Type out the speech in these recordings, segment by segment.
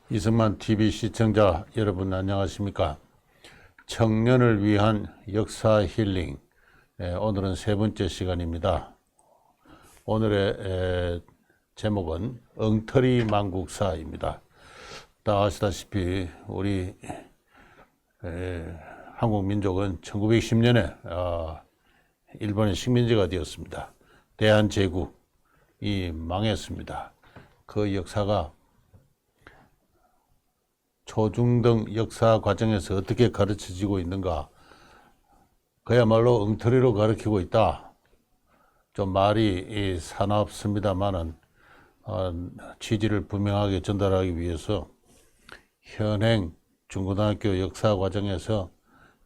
이승만 TV 시청자 여러분 안녕하십니까? 청년을 위한 역사 힐링, 오늘은 세 번째 시간입니다. 오늘의 제목은 엉터리 망국사입니다. 다 아시다시피 우리 한국 민족은 1910년에 일본의 식민지가 되었습니다. 대한제국이 망했습니다. 그 역사가 초중등 역사 과정에서 어떻게 가르쳐지고 있는가? 그야말로 엉터리로 가르치고 있다. 좀 말이 사납습니다만은 취지를 분명하게 전달하기 위해서 현행 중고등학교 역사 과정에서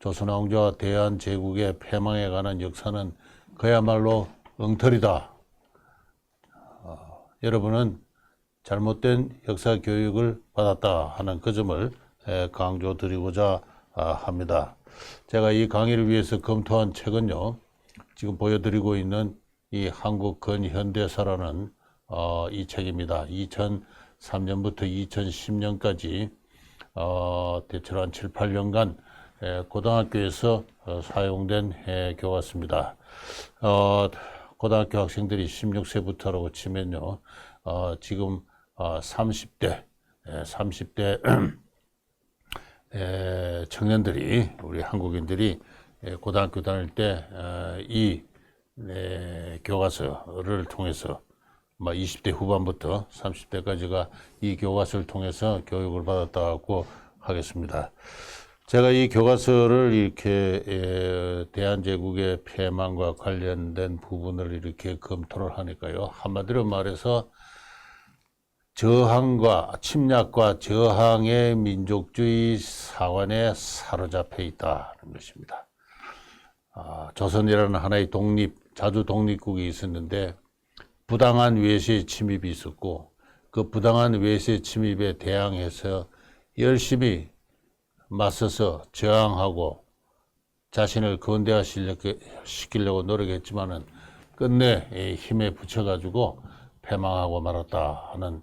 조선왕조와 대한제국의 패망에 관한 역사는 그야말로 엉터리다. 여러분은 잘못된 역사 교육을 받았다 하는 그 점을 강조드리고자 합니다. 제가 이 강의를 위해서 검토한 책은요, 지금 보여드리고 있는 이 한국 근현대사라는 이 책입니다. 2003년부터 2010년까지 대체로 한 7, 8년간 고등학교에서 사용된 교과서입니다. 고등학교 학생들이 16세부터라고 치면요, 지금 30대 청년들이, 우리 한국인들이 고등학교 다닐 때 이 교과서를 통해서 20대 후반부터 30대까지가 이 교과서를 통해서 교육을 받았다고 하겠습니다. 제가 이 교과서를 이렇게 대한제국의 패망과 관련된 부분을 이렇게 검토를 하니까요, 한마디로 말해서 저항과 침략과 저항의 민족주의 사관에 사로잡혀 있다는 것입니다. 조선이라는 하나의 자주 독립국이 있었는데 부당한 외세 침입이 있었고, 그 부당한 외세 침입에 대항해서 열심히 맞서서 저항하고 자신을 근대화시키려고 노력했지만은 끝내 힘에 부쳐가지고 패망하고 말았다 하는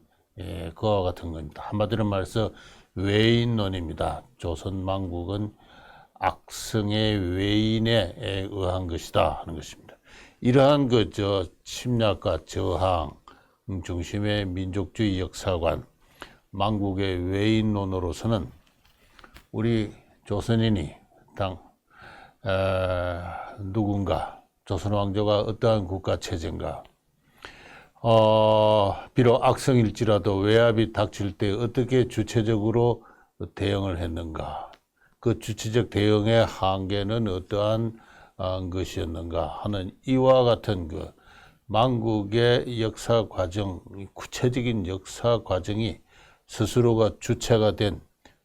그와 같은 겁니다. 한마디로 말해서 외인론입니다. 조선망국은 악성의 외인에 의한 것이다 하는 것입니다. 이러한 침략과 저항 중심의 민족주의 역사관, 망국의 외인론으로서는 우리 조선인이 누군가, 조선왕조가 어떠한 국가체제인가, 비록 악성일지라도 외압이 닥칠 때 어떻게 주체적으로 대응을 했는가, 그 주체적 대응의 한계는 어떠한 것이었는가 하는 이와 같은 망국의 역사 과정, 구체적인 역사 과정이 스스로가 주체가 된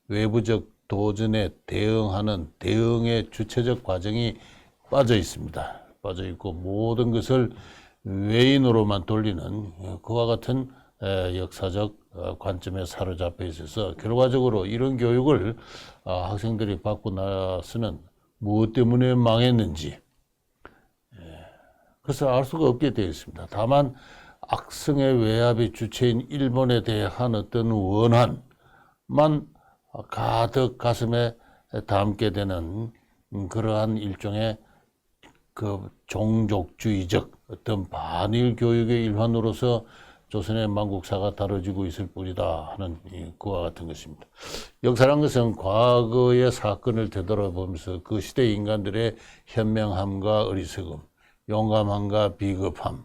외부적 도전에 대응하는 대응의 주체적 과정이 빠져 있습니다. 빠져 있고 모든 것을 외인으로만 돌리는 그와 같은 역사적 관점에 사로잡혀 있어서 결과적으로 이런 교육을 학생들이 받고 나서는 무엇 때문에 망했는지 그것을 알 수가 없게 되어 있습니다. 다만 악성의 외압의 주체인 일본에 대한 어떤 원한만 가득 가슴에 담게 되는 그러한 일종의 종족주의적 어떤 반일 교육의 일환으로서 조선의 망국사가 다뤄지고 있을 뿐이다 하는 그와 같은 것입니다. 역사란 것은 과거의 사건을 되돌아보면서 그 시대 인간들의 현명함과 어리석음, 용감함과 비겁함을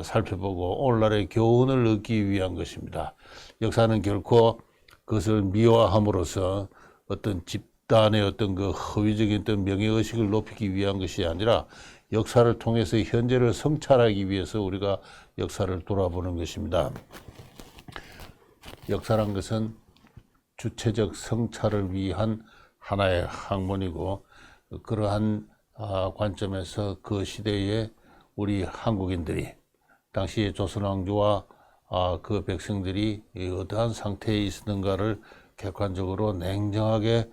살펴보고 오늘날의 교훈을 얻기 위한 것입니다. 역사는 결코 그것을 미화함으로써 어떤 집단의 어떤 허위적인 어떤 명예의식을 높이기 위한 것이 아니라 역사를 통해서 현재를 성찰하기 위해서 우리가 역사를 돌아보는 것입니다. 역사란 것은 주체적 성찰을 위한 하나의 학문이고, 그러한 관점에서 그 시대에 우리 한국인들이 당시 조선왕조와 그 백성들이 어떠한 상태에 있었는가를 객관적으로 냉정하게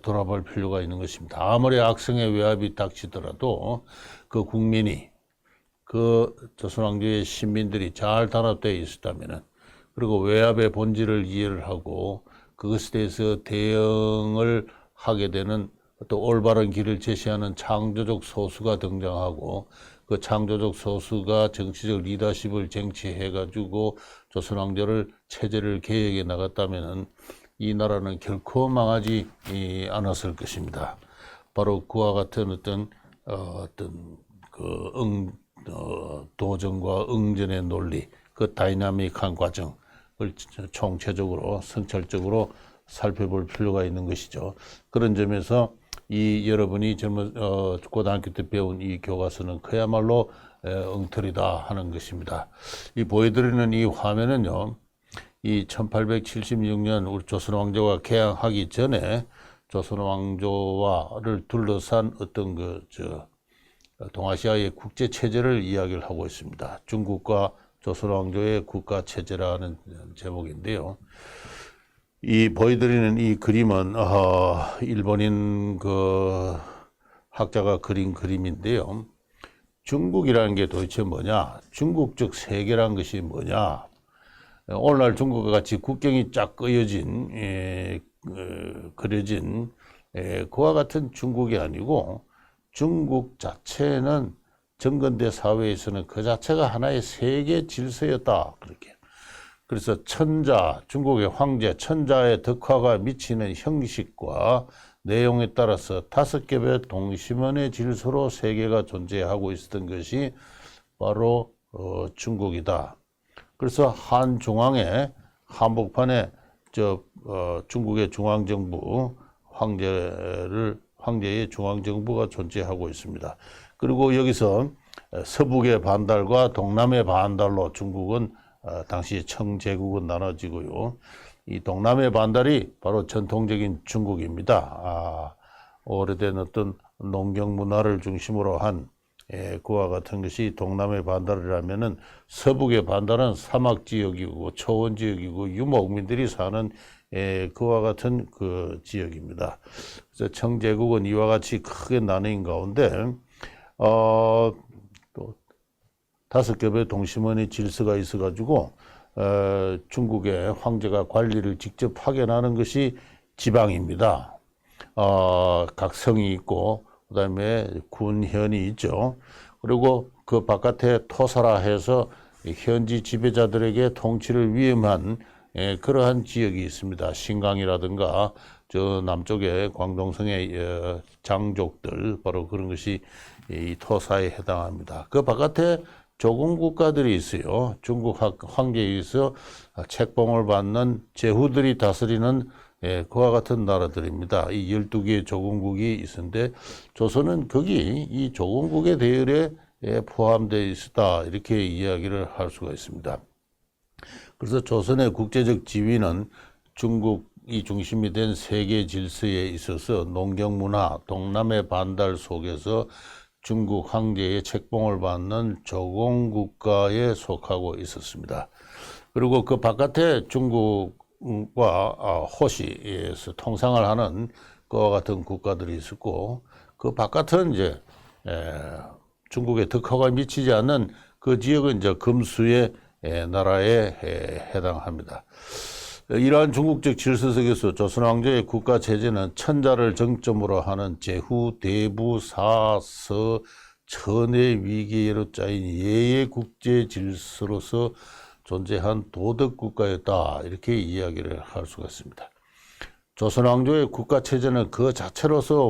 돌아볼 필요가 있는 것입니다. 아무리 악성의 외압이 닥치더라도 그 국민이, 그 조선왕조의 신민들이 잘 단합되어 있었다면 그리고 외압의 본질을 이해를 하고 그것에 대해서 대응을 하게 되는 또 올바른 길을 제시하는 창조적 소수가 등장하고 그 창조적 소수가 정치적 리더십을 쟁취해가지고 조선 왕조를 체제를 개혁해 나갔다면은 이 나라는 결코 망하지 않았을 것입니다. 바로 그와 같은 어떤 도전과 응전의 논리, 그 다이나믹한 과정을 총체적으로 성찰적으로 살펴볼 필요가 있는 것이죠. 그런 점에서 이 여러분이 고등학교 때 배운 이 교과서는 그야말로 엉터리다 하는 것입니다. 이 보여드리는 이 화면은요, 이 1876년 우리 조선 왕조가 개항하기 전에 조선 왕조와를 둘러싼 어떤 동아시아의 국제 체제를 이야기를 하고 있습니다. 중국과 조선 왕조의 국가 체제라는 제목인데요. 이 보여드리는 이 그림은 일본인 학자가 그린 그림인데요. 중국이라는 게 도대체 뭐냐? 중국적 세계란 것이 뭐냐? 오늘날 중국과 같이 국경이 쫙 그려진 그와 같은 중국이 아니고 중국 자체는 정근대 사회에서는 그 자체가 하나의 세계 질서였다. 그렇게. 그래서 중국의 황제, 천자의 덕화가 미치는 형식과 내용에 따라서 5겹의 동심원의 질서로 세계가 존재하고 있었던 것이 바로 중국이다. 그래서 한중앙에 한복판에 중국의 중앙정부 황제의 중앙정부가 존재하고 있습니다. 그리고 여기서 서북의 반달과 동남의 반달로 중국은 당시 청제국은 나눠지고요. 이 동남의 반달이 바로 전통적인 중국입니다. 오래된 어떤 농경 문화를 중심으로 한 그와 같은 것이 동남의 반달이라면은 서북의 반달은 사막 지역이고 초원 지역이고 유목민들이 사는 그와 같은 그 지역입니다. 그래서 청제국은 이와 같이 크게 나뉜 가운데 또 5겹의 동심원의 질서가 있어가지고 중국의 황제가 관리를 직접 하게 하는 것이 지방입니다. 각 성이 있고 그다음에 군현이 있죠. 그리고 그 바깥에 토사라 해서 현지 지배자들에게 통치를 위임한 그러한 지역이 있습니다. 신강이라든가 저 남쪽에 광동성의 장족들 바로 그런 것이 이 토사에 해당합니다. 그 바깥에 조공 국가들이 있어요. 중국 황제에 의해서 책봉을 받는 제후들이 다스리는 그와 같은 나라들입니다. 이 12개의 조공국이 있었는데 조선은 거기 이 조공국의 대열에 포함되어 있었다. 이렇게 이야기를 할 수가 있습니다. 그래서 조선의 국제적 지위는 중국이 중심이 된 세계 질서에 있어서 농경문화, 동남의 반달 속에서 중국 황제의 책봉을 받는 조공국가에 속하고 있었습니다. 그리고 그 바깥에 중국과 호시에서 통상을 하는 그와 같은 국가들이 있었고 그 바깥은 이제 중국의 덕화가 미치지 않는 그 지역은 이제 금수의 나라에 해당합니다. 이러한 중국적 질서 속에서 조선 왕조의 국가 체제는 천자를 정점으로 하는 제후, 대부, 사서, 천의 위계로 짜인 예의 국제 질서로서 존재한 도덕 국가였다. 이렇게 이야기를 할 수가 있습니다. 조선 왕조의 국가 체제는 그 자체로서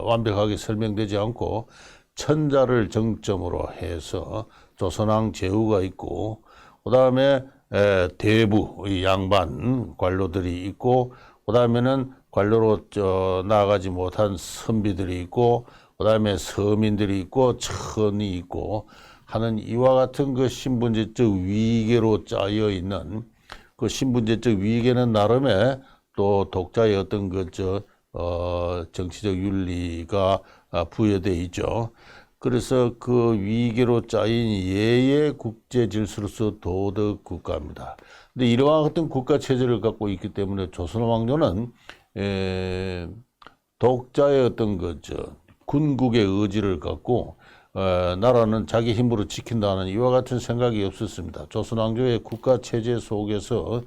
완벽하게 설명되지 않고 천자를 정점으로 해서 조선왕 제후가 있고 그 다음에 대부 양반 관료들이 있고 그 다음에는 관료로 나아가지 못한 선비들이 있고 그 다음에 서민들이 있고 천이 있고 하는 이와 같은 그 신분제적 위계로 짜여 있는 그 신분제적 위계는 나름의 또 독자의 어떤 정치적 윤리가 부여되어 있죠. 그래서 그 위계로 짜인 예의 국제 질서로서 도덕 국가입니다. 근데 이러한 어떤 국가 체제를 갖고 있기 때문에 조선 왕조는 독자의 어떤 군국의 의지를 갖고 나라는 자기 힘으로 지킨다는 이와 같은 생각이 없었습니다. 조선 왕조의 국가 체제 속에서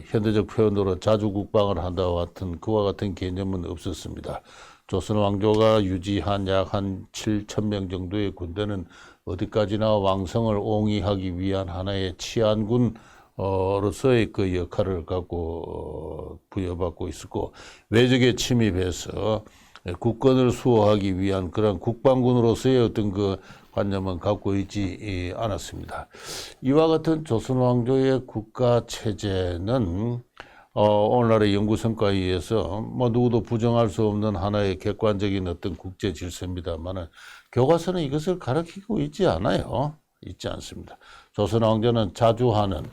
현대적 표현으로 자주국방을 한다와 같은 그와 같은 개념은 없었습니다. 조선 왕조가 유지한 약 한 7천 명 정도의 군대는 어디까지나 왕성을 옹이하기 위한 하나의 치안군 로서의 그 역할을 갖고 부여받고 있었고, 외적에 침입해서 국권을 수호하기 위한 그런 국방군으로서의 어떤 그 관념은 갖고 있지 않았습니다. 이와 같은 조선 왕조의 국가 체제는 오늘날의 연구 성과에 의해서 누구도 부정할 수 없는 하나의 객관적인 어떤 국제 질서입니다만은, 교과서는 이것을 가르치고 있지 않아요. 있지 않습니다. 조선 왕조는 자주하는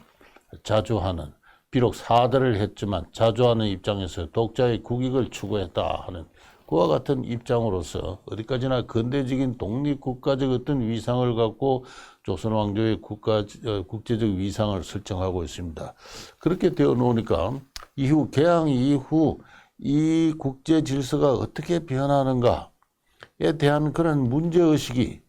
비록 사대를 했지만 자주하는 입장에서 독자의 국익을 추구했다 하는 그와 같은 입장으로서 어디까지나 근대적인 독립국가적 어떤 위상을 갖고 조선 왕조의 국제적 위상을 설정하고 있습니다. 그렇게 되어 놓으니까 개항 이후 이 국제 질서가 어떻게 변하는가에 대한 그런 문제의식이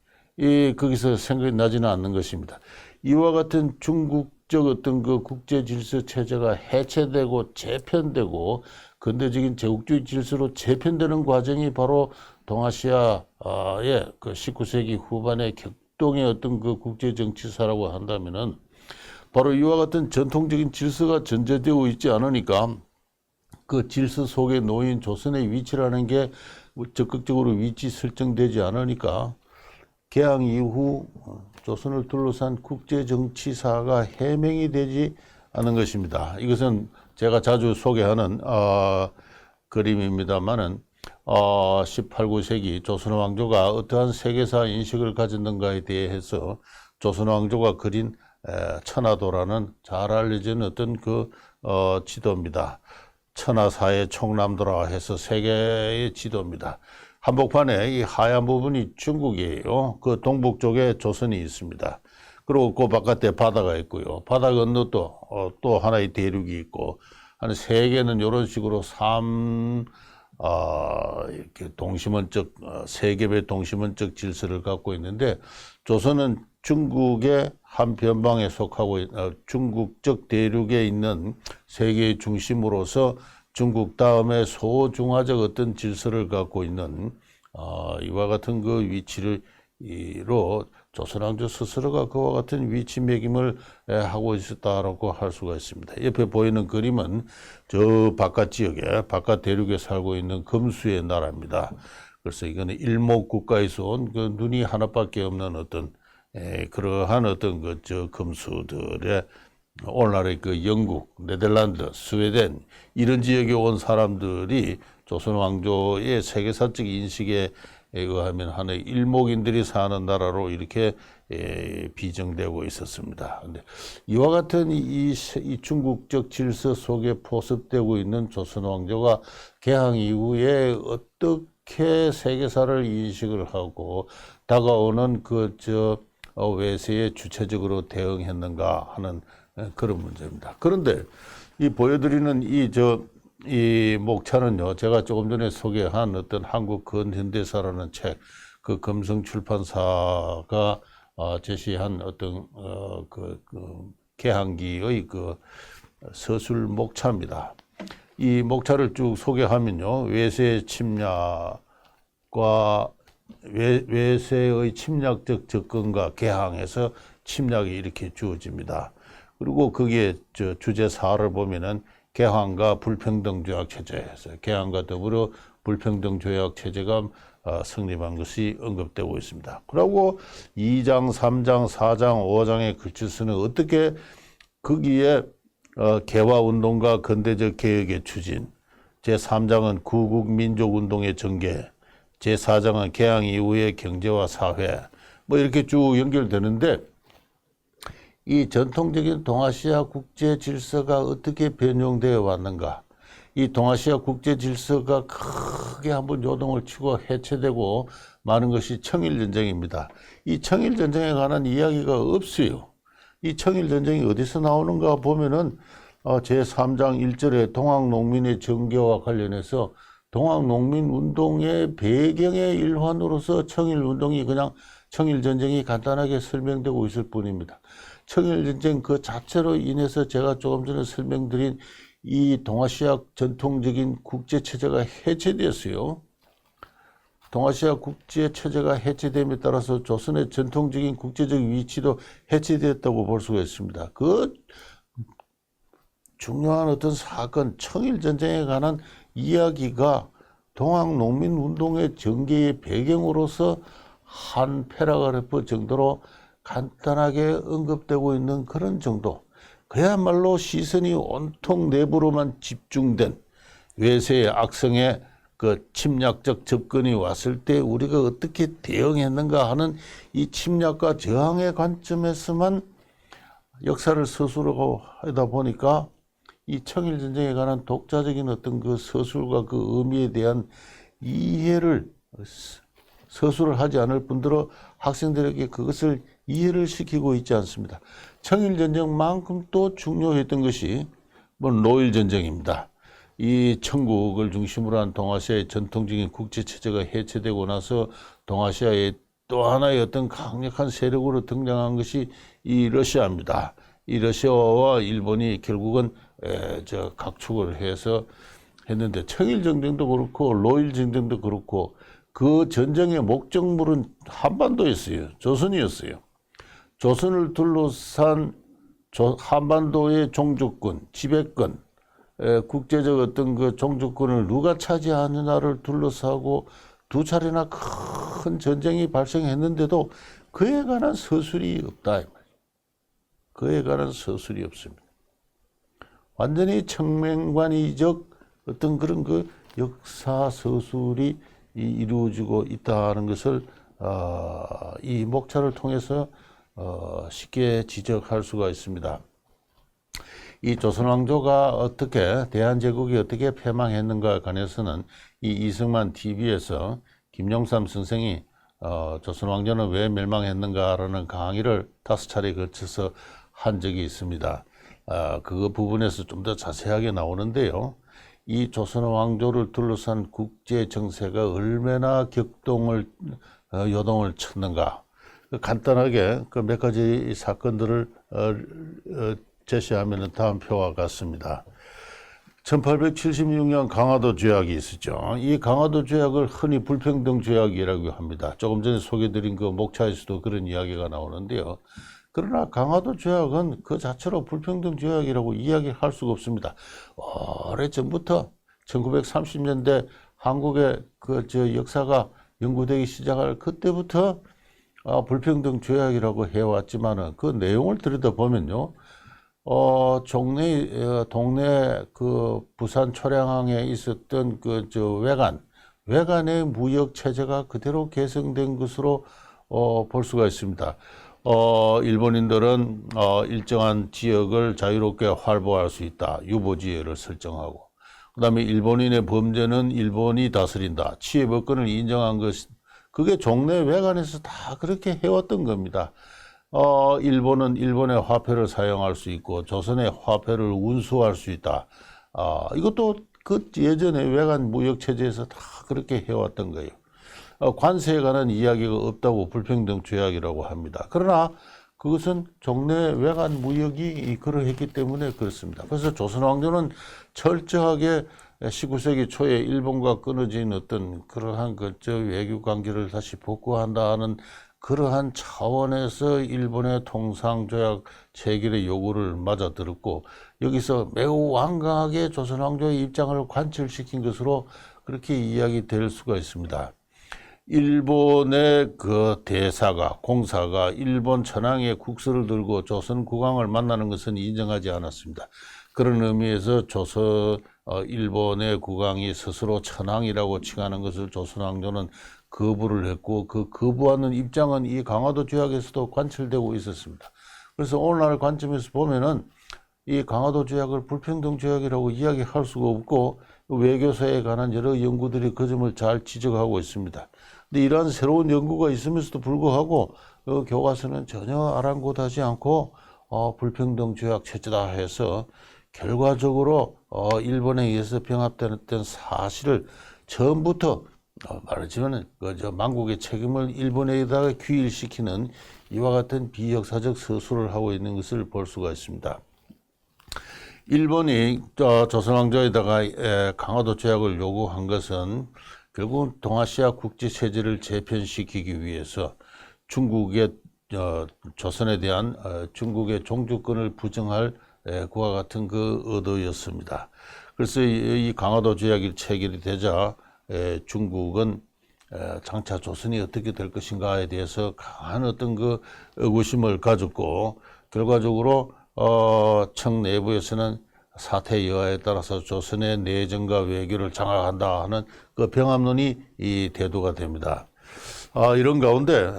거기서 생각이 나지는 않는 것입니다. 이와 같은 중국적 어떤 그 국제 질서 체제가 해체되고 재편되고 근대적인 제국주의 질서로 재편되는 과정이 바로 동아시아의 그 19세기 후반의 격동의 어떤 그 국제 정치사라고 한다면은, 바로 이와 같은 전통적인 질서가 전제되어 있지 않으니까 그 질서 속에 놓인 조선의 위치라는 게 적극적으로 위치 설정되지 않으니까 개항 이후 조선을 둘러싼 국제 정치사가 해명이 되지 않은 것입니다. 이것은 제가 자주 소개하는 그림입니다만은 18, 19세기 조선 왕조가 어떠한 세계사 인식을 가졌는가에 대해서 조선 왕조가 그린 천하도라는 잘 알려진 어떤 그 지도입니다. 천하사의 총남도라 해서 세계의 지도입니다. 한복판에 이 하얀 부분이 중국이에요. 그 동북 쪽에 조선이 있습니다. 그리고 그 바깥에 바다가 있고요. 바다 건너 또 하나의 대륙이 있고, 한 세 개는 이런 식으로 이렇게 동시문적, 세 개의 동시문적 질서를 갖고 있는데, 조선은 중국의 한 변방에 속하고 중국적 대륙에 있는 세계의 중심으로서 중국 다음에 소중화적 어떤 질서를 갖고 있는 이와 같은 그 위치로 조선왕조 스스로가 그와 같은 위치 매김을 하고 있었다라고 할 수가 있습니다. 옆에 보이는 그림은 저 바깥 지역에, 바깥 대륙에 살고 있는 금수의 나라입니다. 그래서 이거는 일목국가에서 온 그 눈이 하나밖에 없는 어떤 그러한 어떤 저 금수들의 오늘날의 그 영국, 네덜란드, 스웨덴 이런 지역에 온 사람들이 조선 왕조의 세계사적 인식에 의하면 하나의 일목인들이 사는 나라로 이렇게 비정되고 있었습니다. 근데 이와 같은 이 중국적 질서 속에 포섭되고 있는 조선 왕조가 개항 이후에 어떻게 세계사를 인식을 하고 다가오는 외세에 주체적으로 대응했는가 하는 그런 문제입니다. 그런데 이 보여드리는 이 목차는요, 제가 조금 전에 소개한 어떤 한국 근현대사라는 책, 그 금성 출판사가 제시한 어떤 개항기의 그 서술 목차입니다. 이 목차를 쭉 소개하면요, 외세 침략과 외세의 침략적 접근과 개항에서 침략이 이렇게 주어집니다. 그리고 거기에 주제사를 보면은 개항과 불평등조약 체제에서 개항과 더불어 불평등조약 체제가 성립한 것이 언급되고 있습니다. 그리고 2장, 3장, 4장, 5장에 걸쳐서는 어떻게 거기에 개화운동과 근대적 개혁의 추진, 제3장은 구국민족운동의 전개, 제4장은 개항 이후의 경제와 사회, 이렇게 쭉 연결되는데, 이 전통적인 동아시아 국제 질서가 어떻게 변형되어 왔는가? 이 동아시아 국제 질서가 크게 한번 요동을 치고 해체되고 마는 것이 청일전쟁입니다. 이 청일전쟁에 관한 이야기가 없어요. 이 청일전쟁이 어디서 나오는가 보면은 제3장 1절에 동학농민의 정교와 관련해서 동학농민운동의 배경의 일환으로서 청일운동이 그냥 청일전쟁이 간단하게 설명되고 있을 뿐입니다. 청일전쟁 그 자체로 인해서 제가 조금 전에 설명드린 이 동아시아 전통적인 국제체제가 해체되었어요. 동아시아 국제체제가 해체됨에 따라서 조선의 전통적인 국제적 위치도 해체되었다고 볼 수가 있습니다. 그 중요한 어떤 사건, 청일전쟁에 관한 이야기가 동학농민운동의 전개의 배경으로서 한 패러그래프 정도로 간단하게 언급되고 있는 그런 정도. 그야말로 시선이 온통 내부로만 집중된 외세의 악성의 그 침략적 접근이 왔을 때 우리가 어떻게 대응했는가 하는 이 침략과 저항의 관점에서만 역사를 서술하고 하다 보니까 이 청일전쟁에 관한 독자적인 어떤 그 서술과 그 의미에 대한 이해를 서술을 하지 않을 뿐더러 학생들에게 그것을 이해를 시키고 있지 않습니다. 청일전쟁만큼 또 중요했던 것이 노일전쟁입니다. 이 청국을 중심으로 한 동아시아의 전통적인 국제체제가 해체되고 나서 동아시아의 또 하나의 어떤 강력한 세력으로 등장한 것이 이 러시아입니다. 이 러시아와 일본이 결국은 각축을 해서 했는데 청일전쟁도 그렇고 로일전쟁도 그렇고 그 전쟁의 목적물은 한반도였어요. 조선이었어요. 조선을 둘러싼 한반도의 종주권, 지배권, 국제적 어떤 그 종주권을 누가 차지하느냐를 둘러싸고 두 차례나 큰 전쟁이 발생했는데도 그에 관한 서술이 없다. 그에 관한 서술이 없습니다. 완전히 청맹관이적 어떤 그런 그 역사 서술이 이루어지고 있다는 것을 이 목차를 통해서 쉽게 지적할 수가 있습니다. 이 조선왕조가 어떻게 대한제국이 어떻게 패망했는가에 관해서는 이 이승만 TV에서 김용삼 선생이 조선왕조는 왜 멸망했는가라는 강의를 5차례에 걸쳐서 한 적이 있습니다. 그 부분에서 좀 더 자세하게 나오는데요. 이 조선왕조를 둘러싼 국제 정세가 얼마나 요동을 쳤는가. 간단하게 그 몇 가지 사건들을 제시하면 다음 표와 같습니다. 1876년 강화도 조약이 있었죠. 이 강화도 조약을 흔히 불평등 조약이라고 합니다. 조금 전에 소개드린 그 목차에서도 그런 이야기가 나오는데요. 그러나 강화도 조약은 그 자체로 불평등 조약이라고 이야기할 수가 없습니다. 오래전부터 1930년대 한국의 역사가 연구되기 시작할 그때부터 불평등 조약이라고 해왔지만은 그 내용을 들여다보면요. 동네 그 부산 초량항에 있었던 외관의 무역 체제가 그대로 개성된 것으로 볼 수가 있습니다. 일본인들은 일정한 지역을 자유롭게 활보할 수 있다. 유보지역을 설정하고. 그 다음에 일본인의 범죄는 일본이 다스린다. 치해법권을 인정한 것, 그게 종래 외관에서 다 그렇게 해왔던 겁니다. 일본은 일본의 화폐를 사용할 수 있고 조선의 화폐를 운수할 수 있다. 이것도 그 예전에 외관 무역 체제에서 다 그렇게 해왔던 거예요. 관세에 관한 이야기가 없다고 불평등 조약이라고 합니다. 그러나 그것은 종래 외관 무역이 그러했기 때문에 그렇습니다. 그래서 조선왕조는 철저하게 19세기 초에 일본과 끊어진 어떤 그러한 외교 관계를 다시 복구한다는 그러한 차원에서 일본의 통상조약 체결의 요구를 맞아들었고 여기서 매우 완강하게 조선왕조의 입장을 관철시킨 것으로 그렇게 이야기될 수가 있습니다. 일본의 그 대사가, 공사가 일본 천황의 국서를 들고 조선 국왕을 만나는 것은 인정하지 않았습니다. 그런 의미에서 일본의 국왕이 스스로 천황이라고 칭하는 것을 조선왕조는 거부를 했고 그 거부하는 입장은 이 강화도 조약에서도 관철되고 있었습니다. 그래서 오늘날 관점에서 보면은 이 강화도 조약을 불평등 조약이라고 이야기할 수가 없고 외교사에 관한 여러 연구들이 그 점을 잘 지적하고 있습니다. 근데 이러한 새로운 연구가 있으면서도 불구하고 교과서는 전혀 아랑곳하지 않고 불평등 조약 체제다 해서 결과적으로 일본에 의해서 병합됐던 사실을 처음부터 말하자면 그저 만국의 책임을 일본에다가 귀일시키는 이와 같은 비역사적 서술을 하고 있는 것을 볼 수가 있습니다. 일본이 조선왕조에다가 강화도 조약을 요구한 것은 결국은 동아시아 국제 체제를 재편시키기 위해서 중국의 조선에 대한 중국의 종주권을 부정할 그와 같은 그 의도였습니다. 그래서 이 강화도 조약이 체결이 되자 중국은 장차 조선이 어떻게 될 것인가에 대해서 강한 어떤 그 의구심을 가졌고, 결과적으로 청 내부에서는 사태 여하에 따라서 조선의 내정과 외교를 장악한다 하는 그 병합론이 대두가 됩니다. 이런 가운데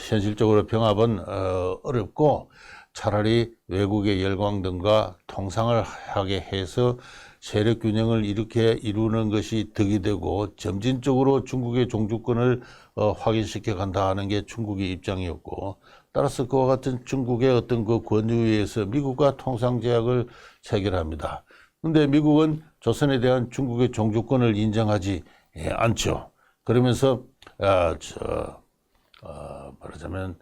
현실적으로 병합은 어렵고 차라리 외국의 열광 등과 통상을 하게 해서 세력 균형을 이렇게 이루는 것이 득이 되고 점진적으로 중국의 종주권을 확인시켜 간다 하는 게 중국의 입장이었고, 따라서 그와 같은 중국의 어떤 그 권유에 의해서 미국과 통상제약을 체결합니다. 그런데 미국은 조선에 대한 중국의 종주권을 인정하지 않죠. 그러면서 말하자면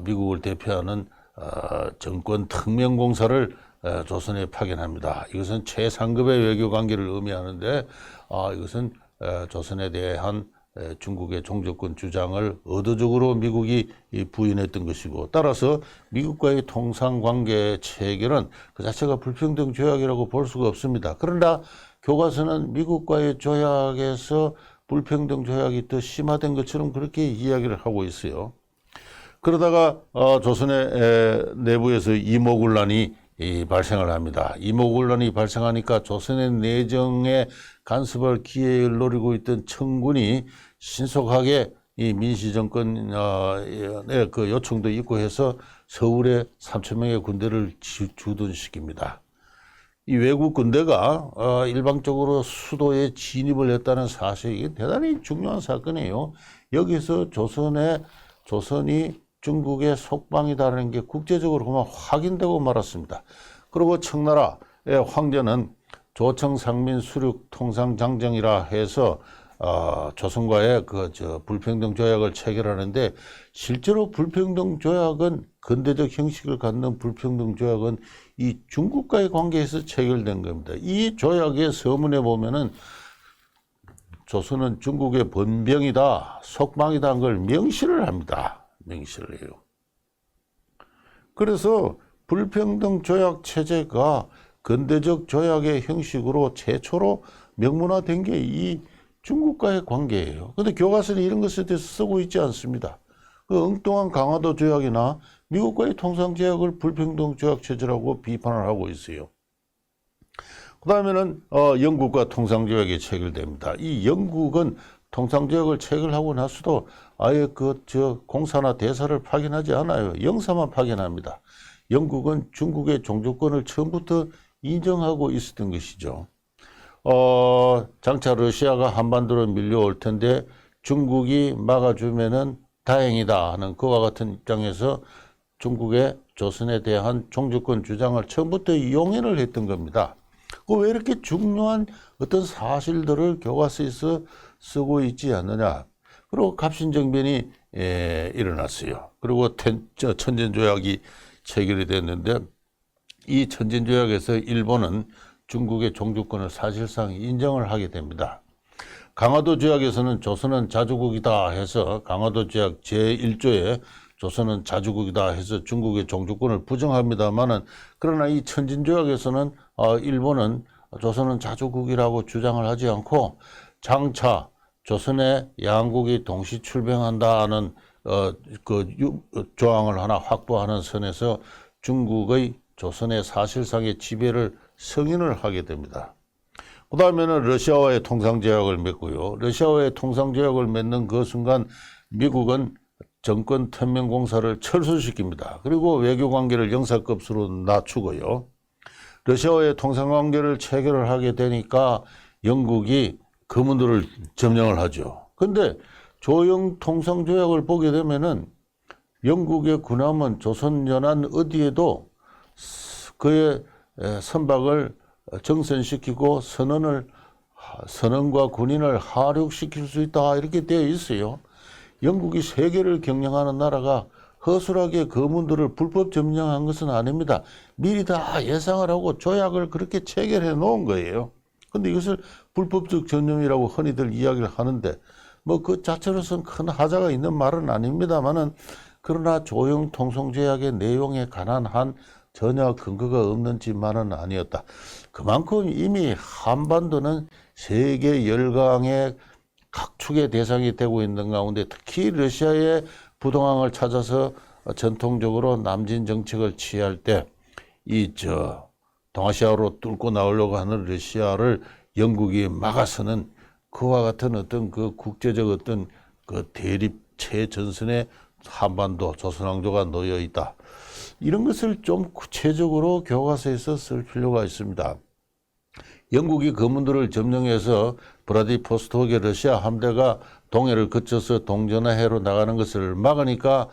미국을 대표하는 정권 특명공사를 조선에 파견합니다. 이것은 최상급의 외교 관계를 의미하는데 이것은 조선에 대한 중국의 종주권 주장을 의도적으로 미국이 부인했던 것이고, 따라서 미국과의 통상관계 체결은 그 자체가 불평등 조약이라고 볼 수가 없습니다. 그러나 교과서는 미국과의 조약에서 불평등 조약이 더 심화된 것처럼 그렇게 이야기를 하고 있어요. 그러다가 조선의 내부에서 이모군란이 발생을 합니다. 이모군란이 발생하니까 조선의 내정에 간섭할 기회를 노리고 있던 청군이 신속하게 이 민시정권의 그 요청도 있고 해서 서울에 3,000명의 군대를 주둔시킵니다. 이 외국 군대가 일방적으로 수도에 진입을 했다는 사실이 대단히 중요한 사건이에요. 여기서 조선이 중국의 속방이다라는 게 국제적으로 그만 확인되고 말았습니다. 그리고 청나라의 황제는 조청상민 수륙 통상장정이라 해서 조선과의 불평등 조약을 체결하는데, 실제로 불평등 조약은 근대적 형식을 갖는 불평등 조약은 이 중국과의 관계에서 체결된 겁니다. 이 조약의 서문에 보면은 조선은 중국의 번병이다, 속방이다 한 걸 명시를 합니다. 명시를 해요. 그래서 불평등 조약 체제가 근대적 조약의 형식으로 최초로 명문화된 게 이 중국과의 관계예요. 그런데 교과서는 이런 것에 대해서 쓰고 있지 않습니다. 그 엉뚱한 강화도 조약이나 미국과의 통상제약을 불평등 조약 체제라고 비판을 하고 있어요. 그 다음에는 영국과 통상조약이 체결됩니다. 이 영국은 통상조약을 체결하고 나서도 아예 공사나 대사를 파견하지 않아요. 영사만 파견합니다. 영국은 중국의 종주권을 처음부터 인정하고 있었던 것이죠. 장차 러시아가 한반도로 밀려올 텐데 중국이 막아주면은 다행이다 하는 그와 같은 입장에서 중국의 조선에 대한 종주권 주장을 처음부터 용인을 했던 겁니다. 왜 이렇게 중요한 어떤 사실들을 교과서에서 쓰고 있지 않느냐. 그리고 갑신정변이 일어났어요. 그리고 천전조약이 체결이 됐는데, 이 천전조약에서 일본은 중국의 종주권을 사실상 인정을 하게 됩니다. 강화도 조약에서는 조선은 자주국이다 해서 강화도 조약 제1조에 조선은 자주국이다 해서 중국의 종주권을 부정합니다만은, 그러나 이 천진조약에서는 일본은 조선은 자주국이라고 주장을 하지 않고 장차 조선의 양국이 동시 출병한다는 조항을 하나 확보하는 선에서 중국의 조선의 사실상의 지배를 승인을 하게 됩니다. 그 다음에는 러시아와의 통상제약을 맺고요. 러시아와의 통상제약을 맺는 그 순간 미국은 정권 특명공사를 철수시킵니다. 그리고 외교관계를 영사급수로 낮추고요. 러시아와의 통상관계를 체결을 하게 되니까 영국이 그 문들을 점령을 하죠. 근데 조영 통상조약을 보게 되면은 영국의 군함은 조선연안 어디에도 그의 선박을 정선시키고 선언을 선원과 군인을 하륙시킬 수 있다 이렇게 되어 있어요. 영국이 세계를 경영하는 나라가 허술하게 거문들을 불법 점령한 것은 아닙니다. 미리 다 예상을 하고 조약을 그렇게 체결해 놓은 거예요. 근데 이것을 불법적 점령이라고 흔히들 이야기를 하는데 뭐 그 자체로서는 큰 하자가 있는 말은 아닙니다만은 그러나 조영통성조약의 내용에 관한 한 전혀 근거가 없는 짓만은 아니었다. 그만큼 이미 한반도는 세계 열강의 각축의 대상이 되고 있는 가운데 특히 러시아의 부동항을 찾아서 전통적으로 남진 정책을 취할 때 동아시아로 뚫고 나오려고 하는 러시아를 영국이 막아서는 그와 같은 어떤 그 국제적 어떤 그 대립체 전선에 한반도 조선왕조가 놓여 있다. 이런 것을 좀 구체적으로 교과서에서 쓸 필요가 있습니다. 영국이 거문들을 점령해서 브라디보스톡의 러시아 함대가 동해를 거쳐서 동전하해로 나가는 것을 막으니까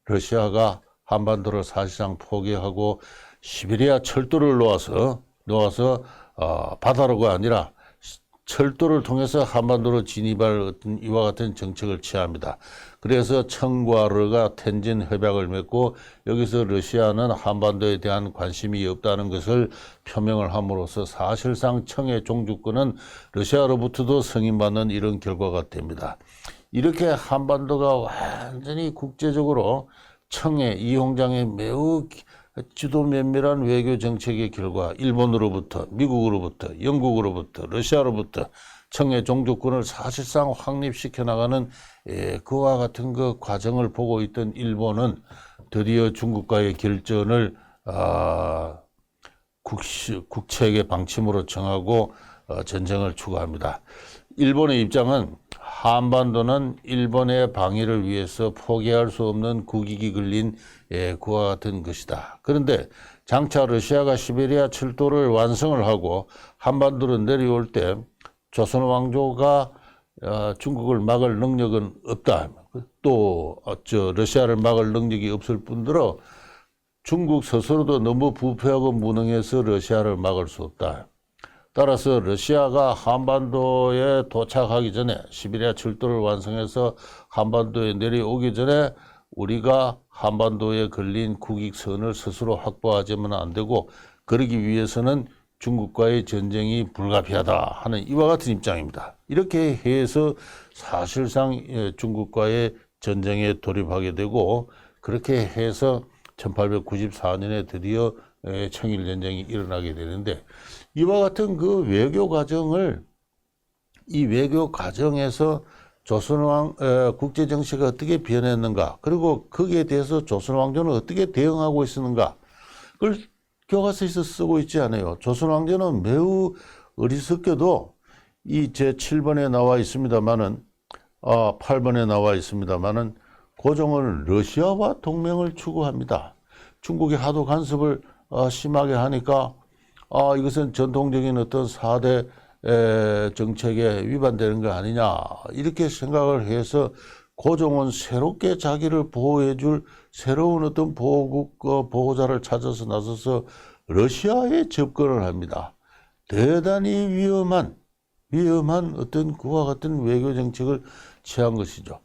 러시아가 한반도를 사실상 포기하고 시베리아 철도를 놓아서 바다로가 아니라 철도를 통해서 한반도로 진입할 어떤 이와 같은 정책을 취합니다. 그래서 청과 르가 텐진 협약을 맺고 여기서 러시아는 한반도에 대한 관심이 없다는 것을 표명을 함으로써 사실상 청의 종주권은 러시아로부터도 승인받는 이런 결과가 됩니다. 이렇게 한반도가 완전히 국제적으로 청의 이홍장의 매우 지도 면밀한 외교 정책의 결과 일본으로부터 미국으로부터 영국으로부터 러시아로부터 청의 종주권을 사실상 확립시켜 나가는 그와 같은 그 과정을 보고 있던 일본은 드디어 중국과의 결전을 국책의 방침으로 정하고 전쟁을 추구합니다. 일본의 입장은 한반도는 일본의 방위를 위해서 포기할 수 없는 국익이 걸린 그와 같은 것이다. 그런데 장차 러시아가 시베리아 철도를 완성을 하고 한반도로 내려올 때 조선 왕조가 중국을 막을 능력은 없다. 또 러시아를 막을 능력이 없을 뿐더러 중국 스스로도 너무 부패하고 무능해서 러시아를 막을 수 없다. 따라서 러시아가 한반도에 도착하기 전에 시베리아 철도를 완성해서 한반도에 내려오기 전에 우리가 한반도에 걸린 국익선을 스스로 확보하지는 안 되고 그러기 위해서는 중국과의 전쟁이 불가피하다 하는 이와 같은 입장입니다. 이렇게 해서 사실상 중국과의 전쟁에 돌입하게 되고 그렇게 해서 1894년에 드디어 청일전쟁이 일어나게 되는데 이와 같은 그 외교 과정을 이 외교 과정에서 조선왕 국제 정세가 어떻게 변했는가 그리고 거기에 대해서 조선왕조는 어떻게 대응하고 있었는가 그걸 교과서에서 쓰고 있지 않아요. 조선왕조는 매우 어리석게도 이 제 7번에 나와 있습니다만은 8번에 나와 있습니다만은 고종은 러시아와 동맹을 추구합니다. 중국이 하도 간섭을 심하게 하니까 이것은 전통적인 어떤 4대 정책에 위반되는 거 아니냐 이렇게 생각을 해서 고종은 새롭게 자기를 보호해줄 새로운 어떤 보호자를 찾아서 나서서 러시아에 접근을 합니다. 대단히 위험한 어떤 그와 같은 외교 정책을 취한 것이죠.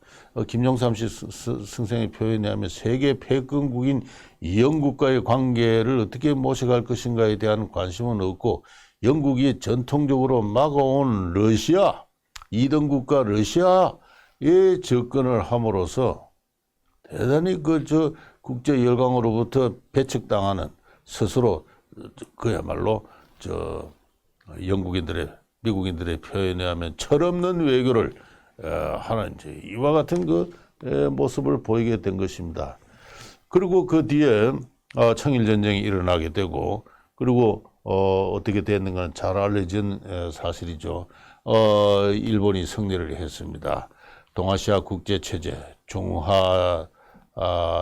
김영삼 씨 선생의 표현에 하면 세계 패권국인 영국과의 관계를 어떻게 모셔갈 것인가에 대한 관심은 없고 영국이 전통적으로 막아온 러시아 2등 국가 러시아에 접근을 함으로써 대단히 국제 열강으로부터 배척당하는 스스로 그야말로 미국인들의 표현에 하면 철없는 외교를 하는 이와 같은 모습을 보이게 된 것입니다. 그리고 그 뒤에 청일전쟁이 일어나게 되고 그리고 어떻게 됐는가는 잘 알려진 사실이죠. 일본이 승리를 했습니다. 동아시아 국제체제,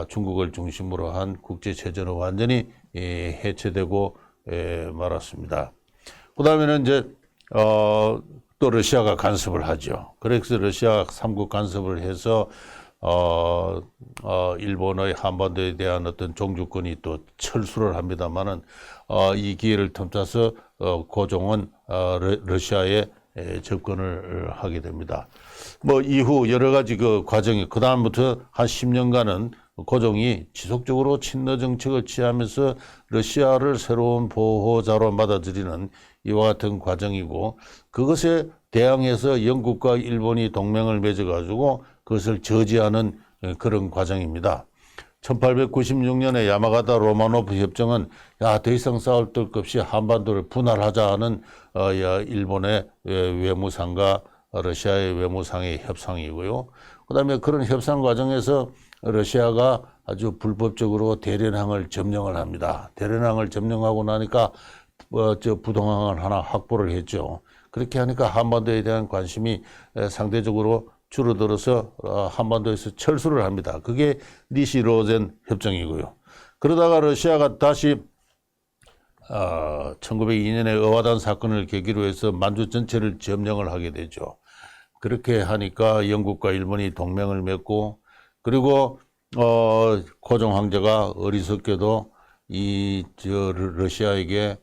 중국을 중심으로 한 국제체제는 완전히 해체되고 말았습니다. 그 다음에는 이제 또 러시아가 간섭을 하죠. 그래서 러시아 삼국 간섭을 해서 일본의 한반도에 대한 어떤 종주권이 또 철수를 합니다만은 이 기회를 틈타서 고종은 러시아에 접근을 하게 됩니다. 뭐 이후 여러 가지 그 과정이 그 다음부터 한 10년간은 고종이 지속적으로 친러 정책을 취하면서 러시아를 새로운 보호자로 받아들이는 이와 같은 과정이고, 그것에 대항해서 영국과 일본이 동맹을 맺어가지고 그것을 저지하는 그런 과정입니다. 1896년에 야마가타 로마노프 협정은 더 이상 싸울 것 없이 한반도를 분할하자 하는 일본의 외무상과 러시아의 외무상의 협상이고요. 그다음에 그런 협상 과정에서 러시아가 아주 불법적으로 대련항을 점령을 합니다. 대련항을 점령하고 나니까 부동항을 하나 확보를 했죠. 그렇게 하니까 한반도에 대한 관심이 상대적으로 줄어들어서 한반도에서 철수를 합니다. 그게 니시-로젠 협정이고요. 그러다가 러시아가 다시 1902년에 어와단 사건을 계기로 해서 만주 전체를 점령을 하게 되죠. 그렇게 하니까 영국과 일본이 동맹을 맺고, 그리고 고종 황제가 어리석게도 러시아에게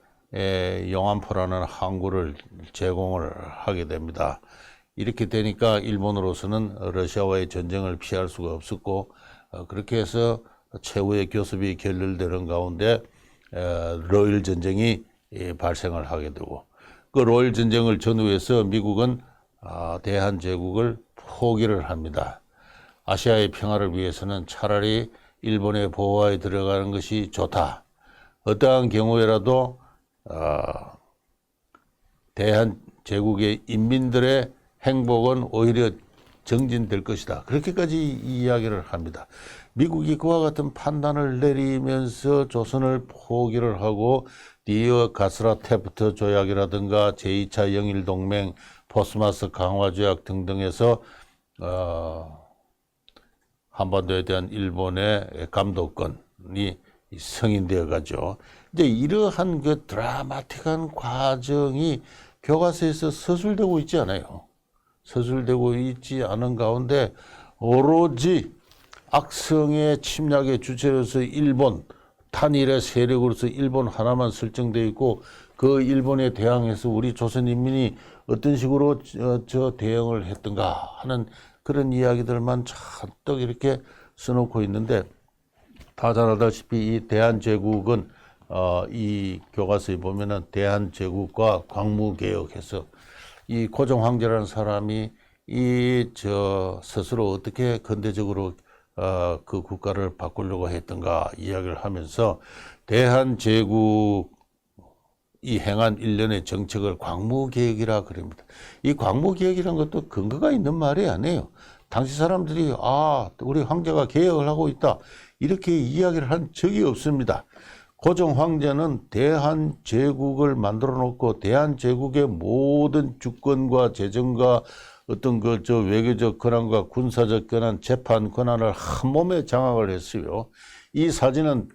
영안포라는 항구를 제공을 하게 됩니다. 이렇게 되니까 일본으로서는 러시아와의 전쟁을 피할 수가 없었고, 그렇게 해서 최후의 교섭이 결렬되는 가운데 로일 전쟁이 발생을 하게 되고, 그 로일 전쟁을 전후해서 미국은 대한제국을 포기를 합니다. 아시아의 평화를 위해서는 차라리 일본의 보호하에 들어가는 것이 좋다. 어떠한 경우에라도 대한제국의 인민들의 행복은 오히려 정진될 것이다. 그렇게까지 이야기를 합니다. 미국이 그와 같은 판단을 내리면서 조선을 포기를 하고 디어 가스라 테프트 조약이라든가 제2차 영일동맹, 포스마스 강화조약 등등에서 한반도에 대한 일본의 감독권이 승인되어 가죠. 이제 이러한 그 드라마틱한 과정이 교과서에서 서술되고 있지 않아요. 서술되고 있지 않은 가운데 오로지 악성의 침략의 주체로서 일본, 탄일의 세력으로서 일본 하나만 설정되어 있고, 그 일본에 대항해서 우리 조선인민이 어떤 식으로 대응을 했던가 하는 그런 이야기들만 잔뜩 이렇게 써놓고 있는데, 다 잘 알다시피 이 대한제국은 이 교과서에 보면은 대한제국과 광무개혁해서 이 고종 황제라는 사람이 스스로 어떻게 근대적으로 그 국가를 바꾸려고 했던가 이야기를 하면서 대한제국이 행한 일련의 정책을 광무개혁이라 그럽니다. 이 광무개혁이라는 것도 근거가 있는 말이 아니에요. 당시 사람들이 우리 황제가 개혁을 하고 있다 이렇게 이야기를 한 적이 없습니다. 고종 황제는 대한제국을 만들어 놓고 대한제국의 모든 주권과 재정과 어떤 외교적 권한과 군사적 권한, 재판 권한을 한 몸에 장악을 했어요. 이 사진은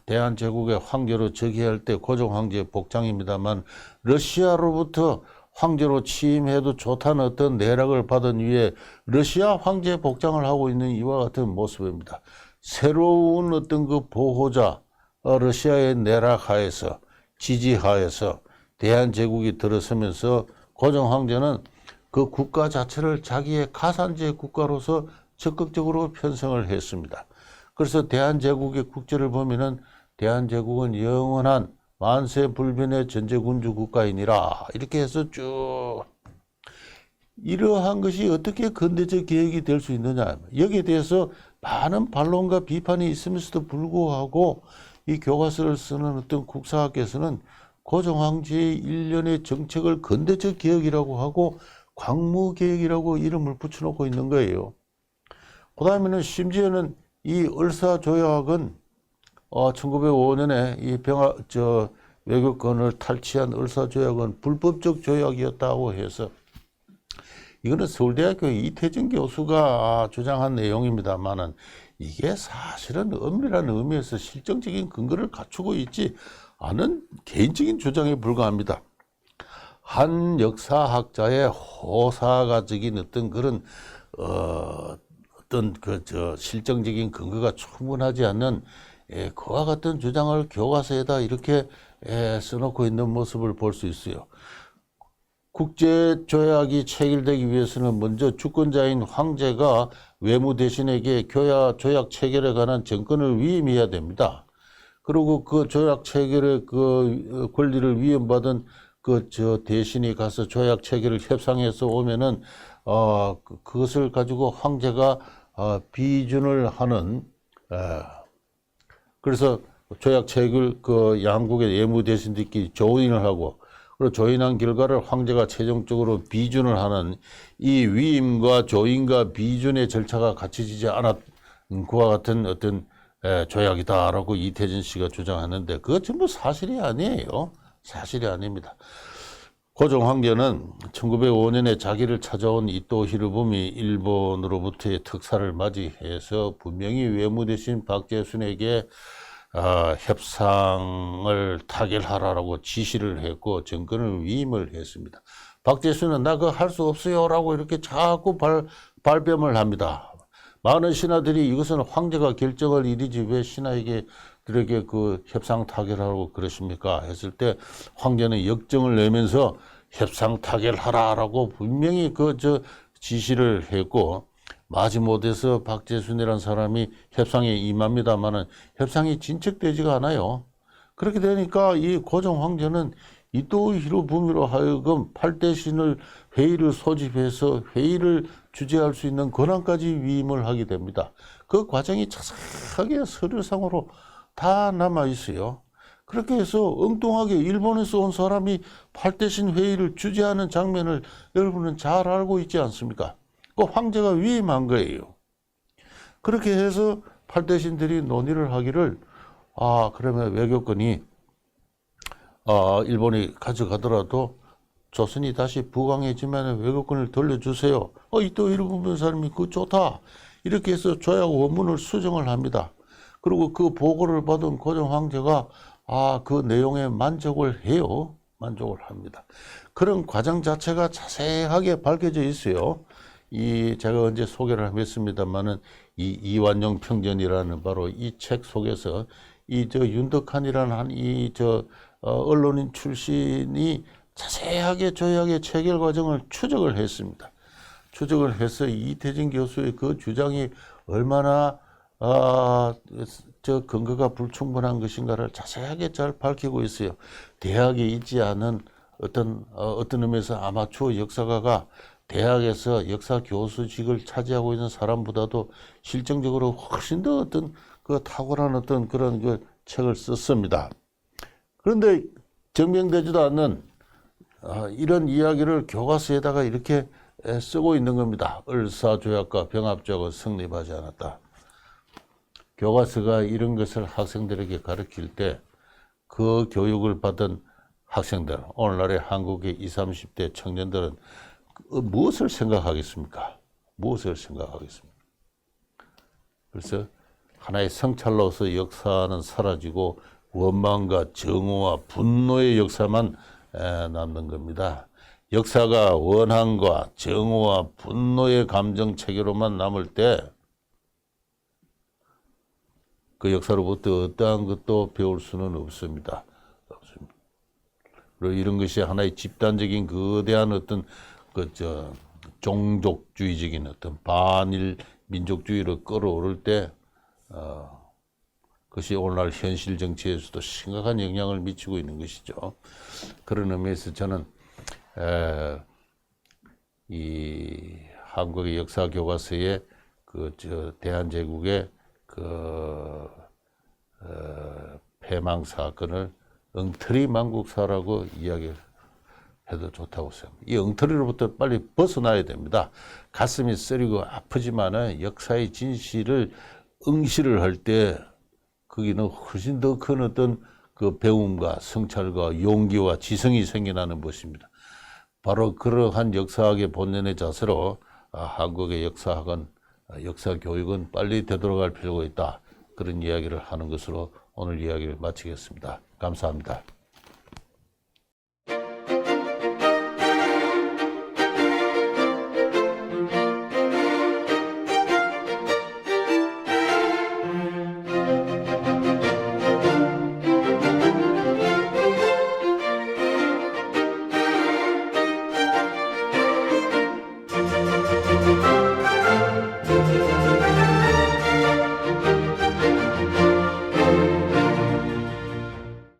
대한제국의 황제로 즉위할 때 고종 황제의 복장입니다만, 러시아로부터 황제로 취임해도 좋다는 어떤 내락을 받은 위에 러시아 황제 복장을 하고 있는 이와 같은 모습입니다. 새로운 어떤 그 보호자, 러시아의 내락하에서, 지지하에서 대한제국이 들어서면서 고종 황제는 그 국가 자체를 자기의 가산제 국가로서 적극적으로 편성을 했습니다. 그래서 대한제국의 국제를 보면은 대한제국은 영원한 만세불변의 전제군주 국가이니라 이렇게 해서 쭉, 이러한 것이 어떻게 근대적 개혁이 될 수 있느냐, 여기에 대해서 많은 반론과 비판이 있으면서도 불구하고 이 교과서를 쓰는 어떤 국사학께서는 고종 황제의 일련의 정책을 근대적 개혁이라고 하고 광무개혁이라고 이름을 붙여놓고 있는 거예요. 그 다음에는 심지어는 이 을사조약은 1905년에 이 외교권을 탈취한 을사조약은 불법적 조약이었다고 해서, 이거는 서울대학교 이태정 교수가 주장한 내용입니다만은 이게 사실은 엄밀한 의미에서 실정적인 근거를 갖추고 있지 않은 개인적인 주장에 불과합니다. 한 역사학자의 호사가적인 어떤 그런 실정적인 근거가 충분하지 않는 그와 같은 주장을 교과서에다 이렇게 써놓고 있는 모습을 볼 수 있어요. 국제조약이 체결되기 위해서는 먼저 주권자인 황제가 외무 대신에게 조약 체결에 관한 정권을 위임해야 됩니다. 그리고 그 조약 체결의 그 권리를 위임받은 대신이 가서 조약 체결을 협상해서 오면은 그것을 가지고 황제가 비준을 하는 그래서 조약 체결 양국의 외무 대신들끼리 조인을 하고 그리고 조인한 결과를 황제가 최종적으로 비준을 하는 이 위임과 조인과 비준의 절차가 갖춰지지 않았 그와 같은 어떤 조약이다라고 이태진 씨가 주장하는데 그거 전부 사실이 아니에요. 사실이 아닙니다. 고종 황제는 1905년에 자기를 찾아온 이토 히로부미 일본으로부터의 특사를 맞이해서 분명히 외무 대신 박재순에게 협상을 타결하라고 지시를 했고 정권을 위임을 했습니다. 박재순은 나 그거 할 수 없어요라고 이렇게 자꾸 발뺌을 합니다. 많은 신하들이 이것은 황제가 결정할 일이지 왜 신하에게들에게 그 협상 타결하라고 그러십니까? 했을 때 황제는 역정을 내면서 협상 타결하라라고 분명히 지시를 했고 마지못해서 박재순이라는 사람이 협상에 임합니다만은 협상이 진척되지가 않아요. 그렇게 되니까 이 고종 황제는 이토 히로부미로 하여금 팔대신을 회의를 소집해서 회의를 주재할 수 있는 권한까지 위임을 하게 됩니다. 그 과정이 자세하게 서류상으로 다 남아 있어요. 그렇게 해서 엉뚱하게 일본에서 온 사람이 팔대신 회의를 주재하는 장면을 여러분은 잘 알고 있지 않습니까? 그 황제가 위임한 거예요. 그렇게 해서 팔대신들이 논의를 하기를 그러면 외교권이 일본이 가져가더라도 조선이 다시 부강해지면 외교권을 돌려주세요. 이또 이러면 사람이 그거 좋다. 이렇게 해서 조약 원문을 수정을 합니다. 그리고 그 보고를 받은 고종 황제가 그 내용에 만족을 해요. 만족을 합니다. 그런 과정 자체가 자세하게 밝혀져 있어요. 제가 언제 소개를 했습니다만은 이완용 평전이라는 바로 이 책 속에서 윤덕한이라는 언론인 출신이 자세하게 조약의 체결 과정을 추적을 했습니다. 추적을 해서 이태진 교수의 그 주장이 얼마나 근거가 불충분한 것인가를 자세하게 잘 밝히고 있어요. 대학에 있지 않은 어떤 의미에서 아마추어 역사가가 대학에서 역사 교수직을 차지하고 있는 사람보다도 실정적으로 훨씬 더 어떤 탁월한 어떤 그런 책을 썼습니다. 그런데 증명되지도 않는 이런 이야기를 교과서에다가 이렇게 쓰고 있는 겁니다. 을사조약과 병합조약은 성립하지 않았다. 교과서가 이런 것을 학생들에게 가르칠 때 그 교육을 받은 학생들, 오늘날의 한국의 20, 30대 청년들은 무엇을 생각하겠습니까? 무엇을 생각하겠습니까? 그래서 하나의 성찰로서 역사는 사라지고 원망과 정오와 분노의 역사만 남는 겁니다. 역사가 원한과 정오와 분노의 감정 체계로만 남을 때 그 역사로부터 어떠한 것도 배울 수는 없습니다. 그리고 이런 것이 하나의 집단적인 거대한 어떤 종족주의적인 어떤 반일 민족주의로 끌어오를 때 그것이 오늘날 현실 정치에서도 심각한 영향을 미치고 있는 것이죠. 그런 의미에서 저는 이 한국의 역사 교과서에 대한제국의 패망 사건을 엉터리 망국사라고 이야기를 해도 좋다고 생각합니다. 이 엉터리로부터 빨리 벗어나야 됩니다. 가슴이 쓰리고 아프지만은 역사의 진실을 응시를 할 때 거기는 훨씬 더 큰 어떤 배움과 성찰과 용기와 지성이 생겨나는 것입니다. 바로 그러한 역사학의 본연의 자세로 한국의 역사학은 역사 교육은 빨리 되돌아갈 필요가 있다. 그런 이야기를 하는 것으로 오늘 이야기를 마치겠습니다. 감사합니다.